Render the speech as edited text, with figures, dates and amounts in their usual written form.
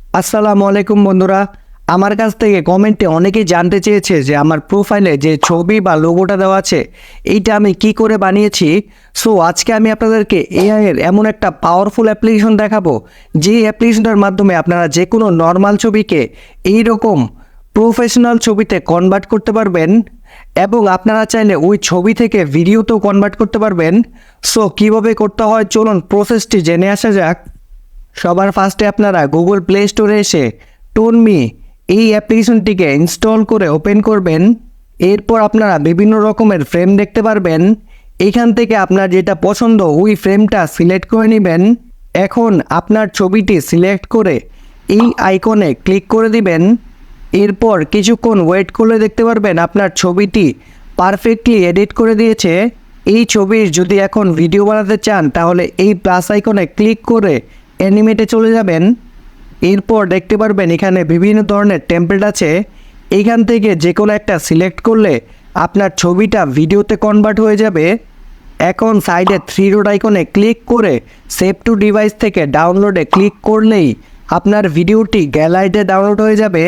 আসসালামু আলাইকুম বন্ধুরা, আমার কাছ থেকে কমেন্টে অনেকেই জানতে চেয়েছে যে আমার প্রোফাইলে যে ছবি বা লোগোটা দেওয়া আছে এইটা আমি কি করে বানিয়েছি। সো আজকে আমি আপনাদেরকে এআই এর এমন একটা পাওয়ারফুল অ্যাপ্লিকেশন দেখাবো, যে অ্যাপ্লিকেশনটার মাধ্যমে আপনারা যে কোনো নর্মাল ছবিকে এইরকম প্রফেশনাল ছবিতে কনভার্ট করতে পারবেন এবং আপনারা চাইলে ওই ছবি থেকে ভিডিওতেও কনভার্ট করতে পারবেন। সো কীভাবে করতে হয় চলুন প্রসেসটি জেনে আসা যাক। সবার ফার্স্টে আপনারা গুগল প্লে স্টোরে এসে টোনমি এই অ্যাপ্লিকেশনটিকে ইনস্টল করে ওপেন করবেন। এরপর আপনারা বিভিন্ন রকমের ফ্রেম দেখতে পারবেন। এখান থেকে আপনার যেটা পছন্দ ওই ফ্রেমটা সিলেক্ট করে নেবেন। এখন আপনার ছবিটি সিলেক্ট করে এই আইকনে ক্লিক করে দিবেন। এরপর কিছুক্ষণ ওয়েট করলে দেখতে পারবেন আপনার ছবিটি পারফেক্টলি এডিট করে দিয়েছে। এই ছবির যদি এখন ভিডিও বানাতে চান তাহলে এই প্লাস আইকনে ক্লিক করে অ্যানিমেটে চলে যাবেন। এরপর দেখতে পারবেন এখানে বিভিন্ন ধরনের টেমপ্লেট আছে। এইখান থেকে যে কোনো একটা সিলেক্ট করলে আপনার ছবিটা ভিডিওতে কনভার্ট হয়ে যাবে। এখন সাইডে থ্রি ডট আইকনে ক্লিক করে সেভ টু ডিভাইস থেকে ডাউনলোডে ক্লিক করলেই আপনার ভিডিওটি গ্যালারিতে ডাউনলোড হয়ে যাবে।